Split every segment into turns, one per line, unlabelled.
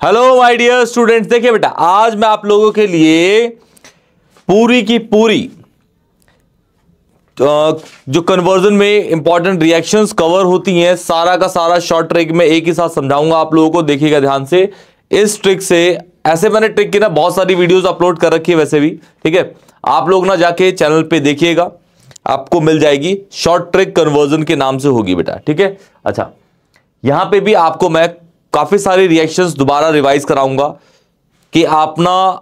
Hello my dear students, देखिए बेटा, आज मैं आप लोगों के लिए पूरी की पूरी जो कन्वर्जन में इंपॉर्टेंट रिएक्शंस कवर होती हैं, सारा का सारा शॉर्ट ट्रिक में एक ही साथ समझाऊंगा आप लोगों को। देखिएगा ध्यान से इस ट्रिक से। ऐसे मैंने ट्रिक की ना बहुत सारी वीडियोस अपलोड कर रखी है वैसे भी, ठीक है। आप लोग ना जाके चैनल पे देखिएगा, आपको मिल जाएगी। शॉर्ट ट्रिक कन्वर्जन के नाम से होगी बेटा, ठीक है। अच्छा, यहां पे भी आपको मैं काफी सारे रिएक्शंस दोबारा रिवाइज कराऊंगा कि आप ना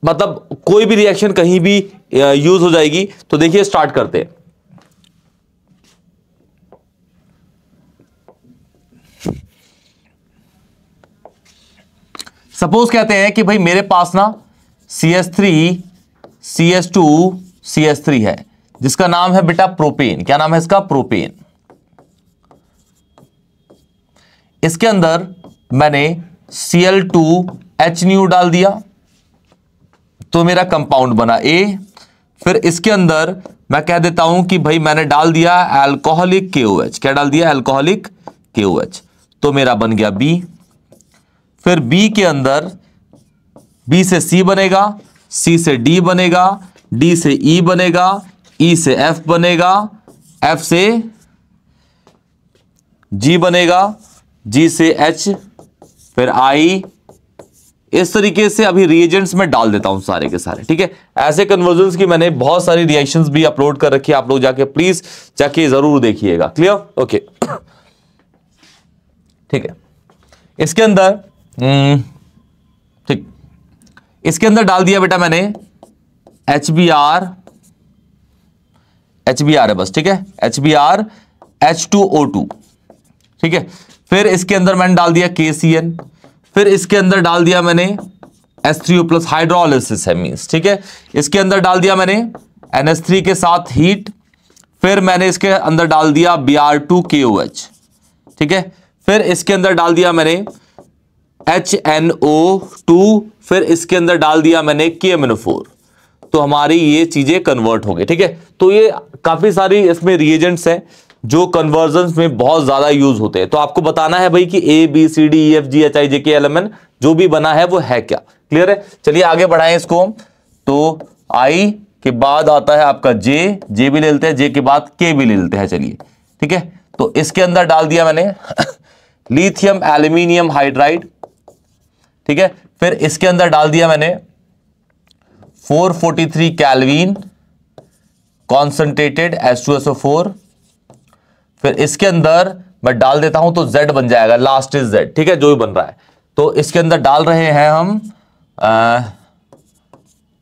मतलब कोई भी रिएक्शन कहीं भी यूज हो जाएगी। तो देखिए स्टार्ट करते हैं। सपोज कहते हैं कि भाई मेरे पास ना CH3 CH2 CH3 है, जिसका नाम है बेटा प्रोपेन। क्या नाम है इसका? प्रोपेन। इसके अंदर मैंने Cl2H डाल दिया तो मेरा कंपाउंड बना A। फिर इसके अंदर मैं कह देता हूं कि भाई मैंने डाल दिया अल्कोहलिक KOH। क्या डाल दिया? अल्कोहलिक KOH, तो मेरा बन गया B। फिर B के अंदर B से C बनेगा, C से D बनेगा, D से E बनेगा, E से F बनेगा, F से G बनेगा, G से H, फिर I। इस तरीके से अभी रिएजेंट्स में डाल देता हूं सारे के सारे, ठीक है। ऐसे कन्वर्जन्स की मैंने बहुत सारी रिएक्शंस भी अपलोड कर रखी है, आप लोग जाके प्लीज जाके जरूर देखिएगा। क्लियर? ओके, ठीक है। इसके अंदर ठीक, इसके अंदर डाल दिया बेटा मैंने HBr है बस, ठीक है। HBr H2O2, ठीक है। फिर इसके अंदर मैंने डाल दिया KCN। फिर इसके अंदर डाल दिया मैंने H3O प्लस, हाइड्रोलिसिस है मींस, ठीक है। इसके अंदर डाल दिया मैंने NH3 के साथ हीट। फिर मैंने इसके अंदर डाल दिया Br2KOH, ठीक है। फिर इसके अंदर डाल दिया मैंने HNO2। फिर इसके अंदर डाल दिया मैंने KMNO4। तो हमारी ये चीजें कन्वर्ट हो गई, ठीक है। तो ये काफी सारी इसमें रिएजेंट्स हैं जो कन्वर्जन्स में बहुत ज्यादा यूज होते हैं। तो आपको बताना है भाई कि ABCDEFGHIJKLMN जो भी बना है वो है क्या। क्लियर है? चलिए आगे बढ़ाएं इसको। तो I के बाद आता है आपका J भी ले लेते हैं, J के बाद K भी ले लेते हैं। चलिए, ठीक है। तो इसके अंदर डाल दिया मैंने लिथियम एल्यूमिनियम हाइड्राइड, ठीक है। फिर इसके अंदर डाल दिया मैंने 443 केल्विन कॉन्सेंट्रेटेड H2SO4। फिर इसके अंदर मैं डाल देता हूं तो Z बन जाएगा, लास्ट इज Z, ठीक है, जो भी बन रहा है। तो इसके अंदर डाल रहे हैं हम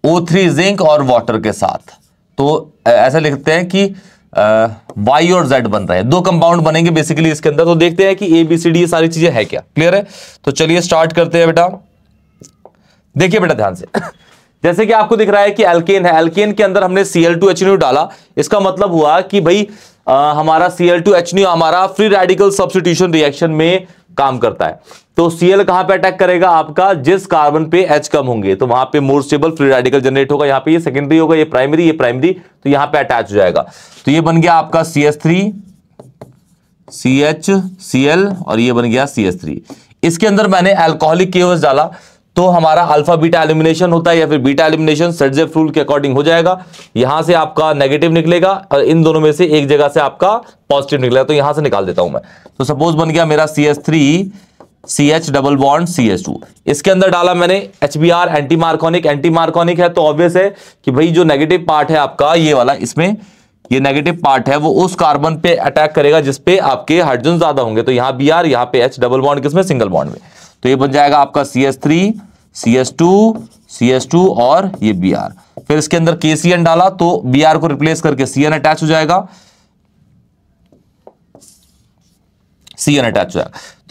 O3 जिंक और वाटर के साथ। तो ऐसा लिखते हैं कि Y और Z बन रहे हैं, दो कंपाउंड बनेंगे बेसिकली इसके अंदर। तो देखते हैं कि ABCD ये सारी चीजें है क्या। क्लियर है? तो चलिए स्टार्ट करते हैं बेटा। देखिए बेटा ध्यान से जैसे कि आपको दिख रहा है कि एल्केन है, एल्केन के अंदर हमने Cl2H डाला। इसका मतलब हुआ कि भाई हमारा Cl2H हमारा फ्री रेडिकल सब्स्टिट्यूशन रिएक्शन में काम करता है। तो Cl कहां पे अटैक करेगा? आपका जिस कार्बन पे H कम होंगे तो वहां पे more stable free radical generate होगा। यहां पे ये सेकेंडरी होगा, ये प्राइमरी, तो यहां पे अटैच हो जाएगा। तो ये बन गया आपका CH3 CHCl और ये बन गया CH3। इसके अंदर मैंने अल्कोहलिक KOH डाला तो हमारा अल्फा बीटा एलिमिनेशन होता है या फिर बीटा एलिमिनेशन सर्जेफ रूल के अकॉर्डिंग हो जाएगा। यहां से आपका नेगेटिव निकलेगा और इन दोनों में से एक जगह से आपका पॉजिटिव निकलेगा। तो यहां से निकाल देता हूं मैं। तो सपोज बन गया मेरा CH3 CH double bond CH2। इसके अंदर डाला मैंने HBr एंटी मार्कोनिक है। तो ऑब्वियस है कि भाई जो नेगेटिव पार्ट है आपका ये वाला, इसमें ये नेगेटिव पार्ट है वो उस कार्बन पे अटैक करेगा जिसपे आपके हाइड्रोजन ज्यादा होंगे। तो यहां Br, यहां पे H डबल बॉन्ड किसमें? सिंगल बॉन्ड में। तो ये बन जाएगा आपका CH3 CH2 और ये Br। फिर इसके अंदर KCN डाला तो Br को रिप्लेस करके CN अटैच हो जाएगा, तो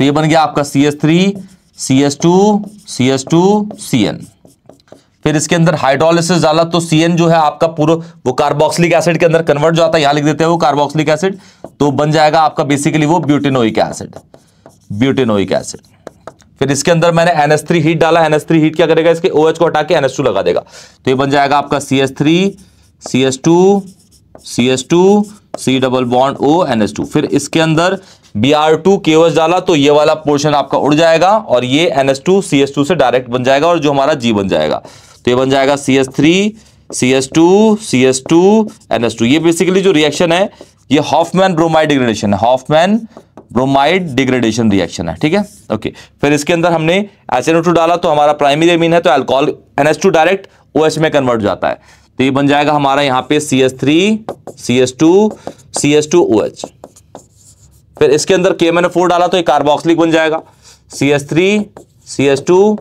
ये बन गया आपका CH3 CH2 CN। फिर इसके अंदर हाइड्रोलिसिस डाला तो CN जो है आपका पूरा वो कार्बोक्सिलिक एसिड के अंदर कन्वर्ट जो आता है, यहां लिख देते हैं वो कार्बोक्सिलिक एसिड। तो बन जाएगा आपका बेसिकली वो ब्यूटेनोइक एसिड। फिर इसके अंदर मैंने NH3 हीट डाला। NH3 हीट क्या करेगा? इसके OH को हटा के NH2 लगा देगा। तो ये बन जाएगा आपका CH3 CH2 C double bond O NH2। फिर इसके अंदर Br2 KOH डाला तो ये वाला पोर्शन आपका उड़ जाएगा और ये NH2 CH2 से डायरेक्ट बन जाएगा और जो हमारा G बन जाएगा तो ये बन जाएगा CH3 CH2 CH2 NH2। ये बेसिकली जो रिएक्शन है ये हॉफमैन ब्रोमाइड डिग्रेडेशन है, हॉफमैन ब्रोमाइड डिग्रेडेशन रिएक्शन है, ठीक है। ओके, फिर इसके अंदर हमने HNO2 डाला तो हमारा प्राइमरी एमीन है तो अल्कोहल NH2 डायरेक्ट OH में कन्वर्ट हो जाता है तो ये बन जाएगा हमारा यहाँ पे CH3 CH2 CH2 OH। फिर इसके अंदर KMnO4 डाला तो ये कार्बोक्सिलिक बन जाएगा CH3 CH2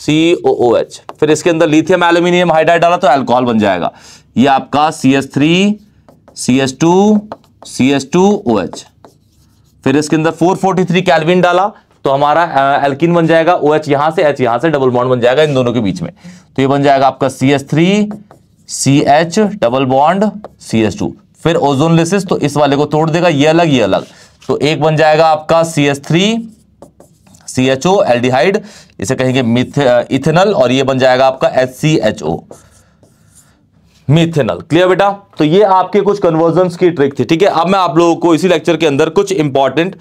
COOH। फिर इसके अंदर लिथियम एल्यूमिनियम हाइड्राइड डाला तो अल्कोहल बन जाएगा, ये आपका CH3 CH2 CH2 OH। फिर इसके अंदर 443 केल्विन डाला तो हमारा एल्कीन बन जाएगा, OH यहां से H यहां से डबल बॉन्ड बन जाएगा इन दोनों के बीच में तो ये बन जाएगा आपका CH3 CH double bond CH2। फिर ओजोनलिसिस तो इस वाले को तोड़ देगा, ये अलग तो एक बन जाएगा आपका CH3 CHO एल्डिहाइड, इसे कहेंगे इथेनॉल और ये बन जाएगा आपका HCHO मीथेनॉल। क्लियर बेटा? तो ये आपके कुछ कन्वर्जन्स की ट्रिक थी, ठीक है। अब मैं आप लोगों को इसी लेक्चर के अंदर कुछ इंपॉर्टेंट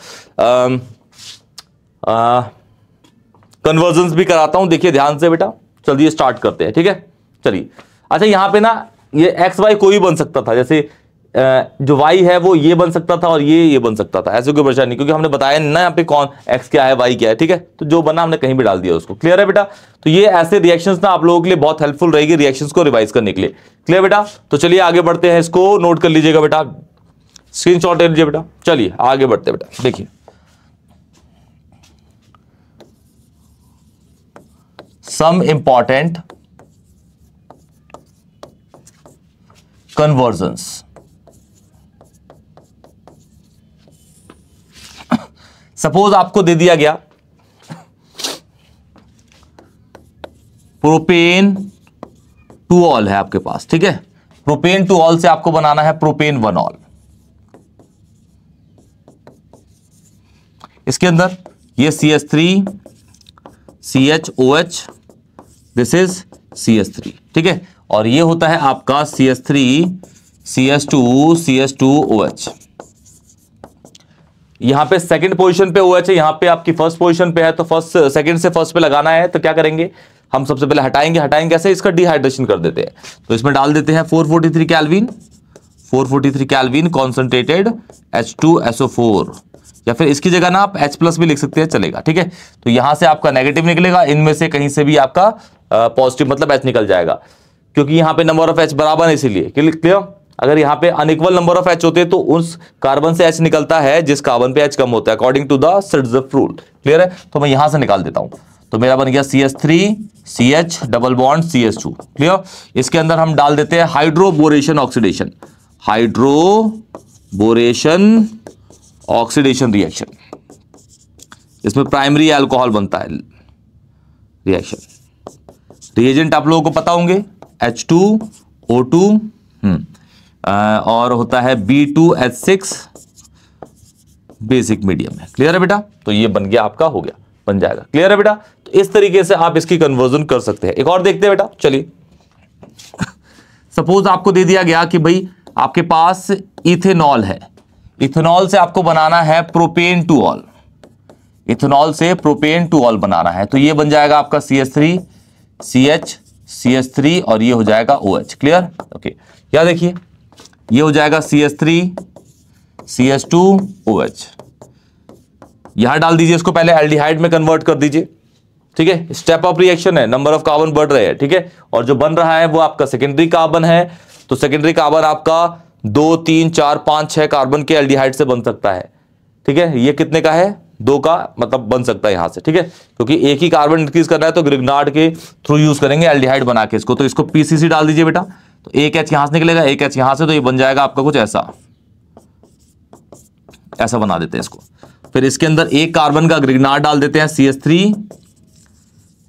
कन्वर्जन्स भी कराता हूं, देखिए ध्यान से बेटा। चलिए स्टार्ट करते हैं, ठीक है। चलिए, अच्छा यहां पे ना ये एक्स वाई कोई बन सकता था, जैसे जो y है वो ये बन सकता था और ये बन सकता था, ऐसे कोई परेशानी नहीं क्योंकि हमने बताया ना यहाँ पे कौन x क्या है y क्या है, ठीक है। तो जो बना हमने कहीं भी डाल दिया उसको। क्लियर है बेटा? तो ये ऐसे रिएक्शंस ना आप लोगों के लिए बहुत हेल्पफुल रहेगी रिएक्शंस को रिवाइज करने के लिए। क्लियर बेटा? तो चलिए आगे बढ़ते हैं, इसको नोट कर लीजिएगा बेटा, स्क्रीनशॉट ले लीजिए बेटा। चलिए आगे बढ़ते हैं बेटा। देखिए सम इंपॉर्टेंट कन्वर्जन्स। सपोज आपको दे दिया गया प्रोपेन टू ऑल है आपके पास, ठीक है। प्रोपेन टू ऑल से आपको बनाना है प्रोपेन वन ऑल। इसके अंदर ये CH3 CHOH, this is CH3, ठीक है। और ये होता है आपका CH3 CH2 CH2OH। यहां पे सेकंड पोजीशन पे OH है, यहां पे आपकी फर्स्ट पोजीशन पे है तो फर्स्ट सेकंड से फर्स्ट पे लगाना है तो क्या करेंगे हम, सबसे पहले हटाएंगे कैसे, इसका डिहाइड्रेशन कर देते हैं। तो इसमें डाल देते हैं 443 केल्विन कॉन्सेंट्रेटेड H2SO4, या फिर इसकी जगह ना आप H+ भी लिख सकते हैं, चलेगा, ठीक है। तो यहां से आपका नेगेटिव निकलेगा, इनमें से कहीं से भी आपका पॉजिटिव मतलब H निकल जाएगा क्योंकि यहां पे नंबर ऑफ H बराबर है, इसीलिए। क्लियर? अगर यहाँ पे अनइक्वल नंबर ऑफ H होते तो उस कार्बन से H निकलता है जिस कार्बन पे H कम होता है, according to the Saytzeff rule. Clear है? तो मैं यहां से निकाल देता हूं तो मेरा बन गया CH3 CH double bond CH2। Clear? इसके अंदर हम डाल देते हैं hydroboration oxidation, hydroboration oxidation reaction. इसमें प्राइमरी अल्कोहल बनता है रिएक्शन। रिएजेंट आप लोगों को पता होंगे H2O2 और होता है B2H6 बेसिक मीडियम है। क्लियर है बेटा? तो ये बन गया आपका, हो गया, बन जाएगा। क्लियर है बेटा? तो इस तरीके से आप इसकी कन्वर्जन कर सकते हैं। एक और देखते हैं बेटा, चलिए। सपोज आपको दे दिया गया कि भाई आपके पास इथेनॉल है, इथेनॉल से आपको बनाना है प्रोपेन टू ऑल, इथेनॉल से प्रोपेन टू ऑल बनाना है तो ये बन जाएगा आपका CH3 CH3 और ये हो जाएगा OH। क्लियर? ओके, या देखिए ये हो जाएगा CH3 CH2OH। यहां डाल दीजिए इसको, पहले एल्डिहाइड में कन्वर्ट कर दीजिए, ठीक है। स्टेप अप रिएक्शन है, नंबर ऑफ कार्बन बढ़ रहे हैं, ठीक है। और जो बन रहा है वो आपका सेकेंडरी कार्बन है तो सेकेंडरी कार्बन आपका 2 3 4 5 6 कार्बन के एल्डिहाइड से बन सकता है, ठीक है। ये कितने का है? 2 का मतलब बन सकता है यहां से, ठीक है। क्योंकि एक ही कार्बन इंक्रीज करना है तो ग्रिग्नार्ड के थ्रू यूज करेंगे एल्डिहाइड बना के इसको। तो इसको PCC डाल दीजिए बेटा, तो एक H यहां से निकलेगा, एक H यहां से, तो ये बन जाएगा आपका कुछ ऐसा, ऐसा बना देते हैं इसको। फिर इसके अंदर एक कार्बन का ग्रिग्नार्ड डाल देते हैं CH3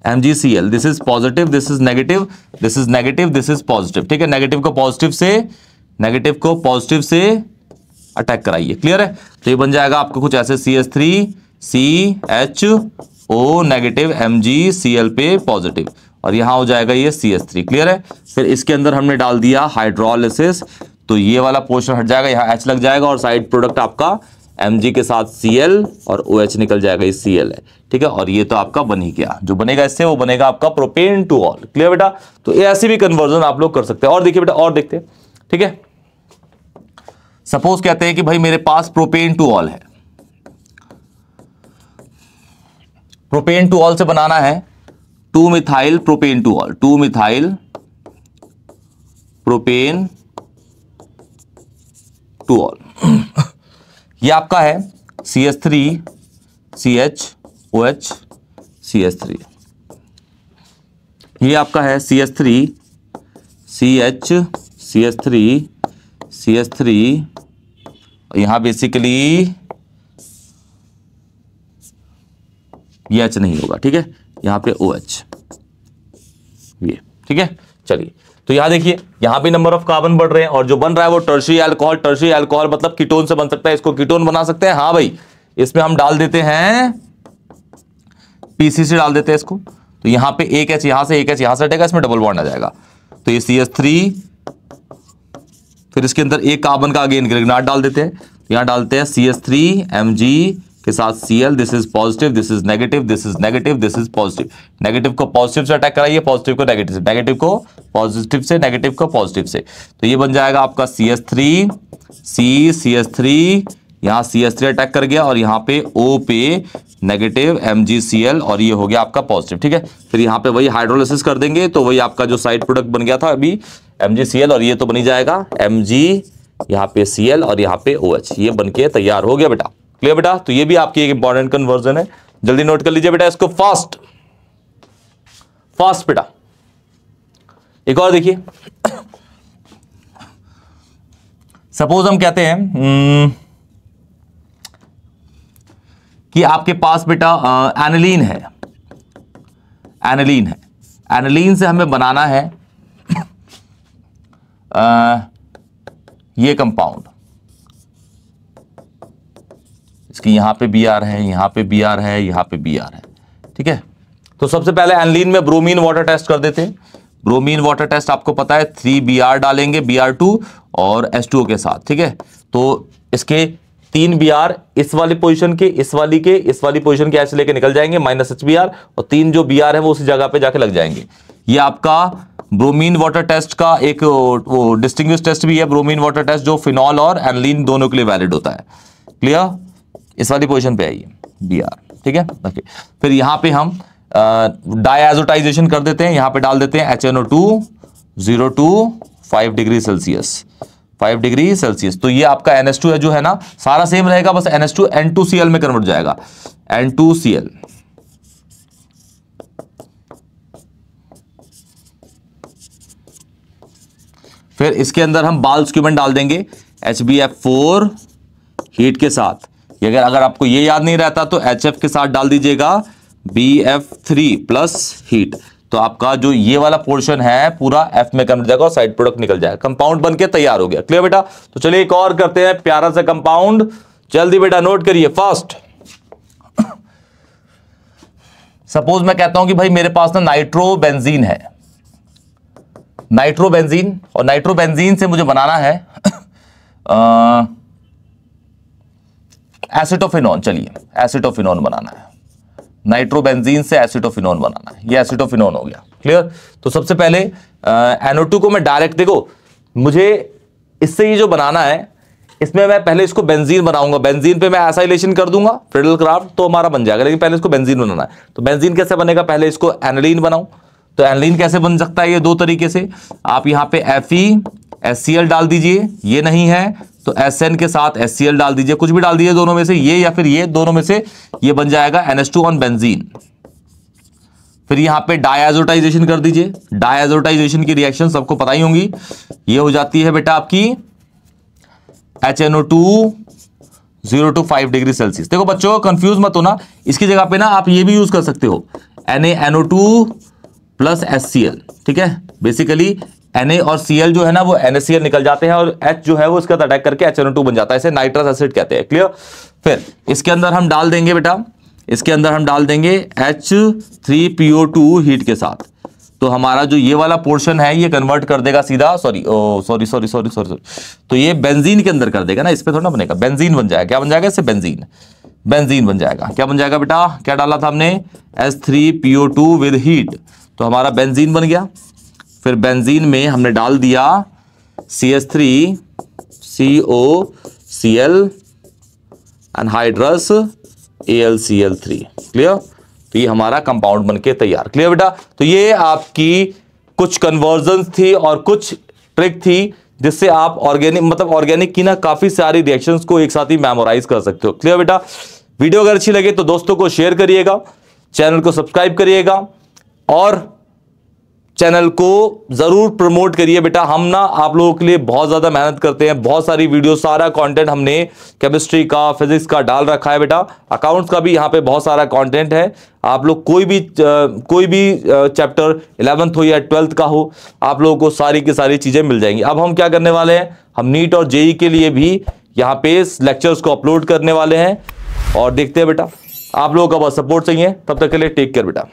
MgCl, this is positive, this is negative, this is negative, this is positive, ठीक है। नेगेटिव को पॉजिटिव से अटैक कराइए। क्लियर है? तो ये बन जाएगा आपको कुछ ऐसे CH3 CHO नेगेटिव MgCl पे पॉजिटिव और यहां हो जाएगा ये CH3। क्लियर है? फिर इसके अंदर हमने डाल दिया हाइड्रोलिसिस तो ये वाला पोर्शन हट जाएगा, यहाँ H लग जाएगा और साइड प्रोडक्ट आपका Mg के साथ Cl और OH निकल जाएगा, ये Cl है, ठीक है। और ये तो आपका बन ही गया, जो बनेगा इससे वो बनेगा आपका प्रोपेन टू ऑल। क्लियर बेटा? तो ये ऐसी भी कन्वर्जन आप लोग कर सकते हैं। और देखिए बेटा, और देखते हैं, ठीक है। सपोज कहते हैं कि भाई मेरे पास प्रोपेन टू ऑल है, प्रोपेन टू ऑल से बनाना है 2 methyl propane two all, 2 methyl propane two all. ये आपका है CH3 CHOH CH3, ये आपका है CH3 CH CH3 CH3, यहां बेसिकली ये H नहीं होगा, ठीक है, यहां पे OH, ये ठीक है। चलिए, तो यहां देखिए, यहां भी नंबर ऑफ कार्बन बढ़ रहे हैं और जो बन रहा है वो टर्शियरी अल्कोहल, टर्शियरी अल्कोहल मतलब कीटोन से बन सकता है, इसको कीटोन बना सकते हैं। हाँ भाई, इसमें हम डाल देते हैं PCC, डाल देते हैं इसको, तो यहां पे एक H यहां से, एक H यहां से हटेगा, इसमें डबल बॉन्ड आ जाएगा, तो ये CH3, फिर इसके अंदर एक कार्बन का अगेन ग्रिग्नाट डाल देते हैं, यहां डालते हैं CH3 Mg के साथ Cl, this is positive, this is negative, this is negative, this is positive, negative को पॉजिटिव से अटैक कराइए, पॉजिटिव को नेगेटिव से, नेगेटिव को पॉजिटिव से, नेगेटिव को पॉजिटिव से, तो ये बन जाएगा आपका CH3 CH3, यहां CH3 अटैक कर गया और यहां पे O पे नेगेटिव MgCl और ये हो गया आपका पॉजिटिव, ठीक है। फिर यहां पे वही हाइड्रोलिसिस कर देंगे तो वही आपका जो साइड प्रोडक्ट बन गया था अभी MgCl, और ये तो बनी जाएगा Mg, यहाँ पे Cl और यहाँ पे OH, ये बनके तैयार हो गया बेटा। क्लियर बेटा? तो ये भी आपकी एक इंपॉर्टेंट कन्वर्जन है, जल्दी नोट कर लीजिए बेटा इसको, फास्ट फास्ट बेटा। एक और देखिए, सपोज हम कहते हैं कि आपके पास बेटा एनिलीन है, एनिलीन है, एनिलीन से हमें बनाना है ये कंपाउंड, इसकी यहां पे Br है, यहां पे Br है, यहां पे Br है, ठीक है। तो सबसे पहले एनिलीन में ब्रोमीन वाटर टेस्ट कर देते हैं। ब्रोमीन वाटर टेस्ट आपको पता है 3Br डालेंगे, Br2 और H2O के साथ, ठीक है। तो इसके 3 Br इस वाली पोजीशन के, इस वाली के, इस वाली पोजीशन के ऐसे लेके निकल जाएंगे, -HBr, और 3 जो Br है वो उसी जगह पे जाके लग जाएंगे। ये आपका ब्रोमीन वाटर टेस्ट का एक वो डिस्टिंग्विश टेस्ट भी है, ब्रोमीन वाटर टेस्ट, जो फिनॉल और एनिलीन दोनों के लिए वैलिड होता है। क्लियर? इस वाली पोजीशन पे आइए Br, ठीक है, ओके। फिर यहां पे हम डायएजोटाइजेशन कर देते हैं, यहां पे डाल देते हैं HNO2 02 5 degree Celsius, 5 degree Celsius. तो ये आपका NH2 है जो है ना, सारा सेम रहेगा, बस NH2 N2Cl में कन्वर्ट जाएगा, N2Cl। फिर इसके अंदर हम बाल्सक्यूमेंट डाल देंगे HbF4 हीट के साथ। अगर आपको ये याद नहीं रहता तो HF के साथ डाल दीजिएगा BF3 प्लस हीट, तो आपका जो ये वाला पोर्शन है पूरा F में कन्वर्ट जाएगा और साइड प्रोडक्ट निकल जाएगा, कंपाउंड बनके तैयार हो गया। क्लियर बेटा? तो चलिए एक और करते हैं प्यारा सा कंपाउंड, जल्दी बेटा नोट करिए फास्ट। सपोज मैं कहता हूं कि भाई मेरे पास ना नाइट्रोबेंजीन है, नाइट्रोबेंजीन, और नाइट्रोबेंजीन से मुझे बनाना है एसिटोफिनोन। चलिए एसिटोफिनोन बनाना है, नाइट्रोबेंजीन से एसिटोफिनोन बनाना है, ये एसिटोफिनोन हो गया। क्लियर? तो सबसे पहले NO2 को मैं डायरेक्ट, देखो मुझे इससे ये जो बनाना है इसमें मैं पहले इसको बेंजीन बनाऊंगा, बेंजीन पे मैं एसाइलेशन कर दूंगा फ्रिडल क्राफ्ट, तो हमारा बन जाएगा, लेकिन पहले इसको बेंजीन बनाना है। तो बेंजीन कैसे बनेगा? पहले इसको एनिलीन बनाऊं, तो एनिलीन कैसे बन सकता है? ये दो तरीके से, आप यहां पे FeHCl डाल दीजिए, ये नहीं है तो SN के साथ HCl डाल दीजिए, कुछ भी डाल दीजिए दोनों में से, ये या फिर ये, दोनों में से, ये बन जाएगा NH2 ऑन बेंजीन। फिर यहां पे डायएजोटाइजेशन कर दीजिए, डायएजोटाइजेशन की रिएक्शन सबको पता ही होंगी, ये हो जाती है बेटा आपकी HNO2 0 to 5 डिग्री सेल्सियस। देखो बच्चों कंफ्यूज मत होना, इसकी जगह पे ना आप ये भी यूज कर सकते हो NaNO2 प्लस HCl, ठीक है। बेसिकली Na और Cl जो है ना वो NaCl निकल जाते हैं और H जो है वो इसका अटैक करके HNO2 बन जाता है, इसे नाइट्रस एसिड कहते हैं। क्लियर? फिर इसके अंदर हम डाल देंगे बेटा, इसके अंदर हम डाल देंगे H3PO2 हीट के साथ, तो हमारा जो ये वाला पोर्शन है ये कन्वर्ट कर देगा सीधा, सॉरी, तो ये बेंजीन के अंदर कर देगा ना, इस पे थोड़ा ना बनेगा, बेंजीन बन जाएगा। क्या बन जाएगा इससे? बेंजीन बन जाएगा। क्या बन जाएगा बेटा? क्या डाला था हमने? H3PO2 विद हीट, तो हमारा बेंजीन बन गया। फिर बेंजीन में हमने डाल दिया CH3COCl एनहाइड्रस AlCl3। क्लियर? तो ये हमारा कंपाउंड बनके तैयार। क्लियर बेटा? तो ये आपकी कुछ कन्वर्जन्स थी और कुछ ट्रिक थी जिससे आप ऑर्गेनिक की ना काफी सारी रिएक्शंस को एक साथ ही मेमोराइज कर सकते हो। क्लियर बेटा? वीडियो अगर अच्छी लगे तो दोस्तों को शेयर करिएगा, चैनल को सब्सक्राइब करिएगा और चैनल को जरूर प्रमोट करिए बेटा। हम ना आप लोगों के लिए बहुत ज्यादा मेहनत करते हैं, बहुत सारी वीडियो, सारा कंटेंट हमने केमिस्ट्री का, फिजिक्स का डाल रखा है बेटा। अकाउंट्स का भी यहाँ पे बहुत सारा कंटेंट है। आप लोग कोई भी चैप्टर 11th हो या 12th का हो, आप लोगों को सारी की सारी चीजें मिल जाएंगी। अब हम क्या करने वाले हैं, हम नीट और जेई के लिए भी यहाँ पे लेक्चर्स को अपलोड करने वाले हैं और देखते हैं बेटा। आप लोगों का बहुत सपोर्ट चाहिए। तब तक के लिए टेक केयर बेटा।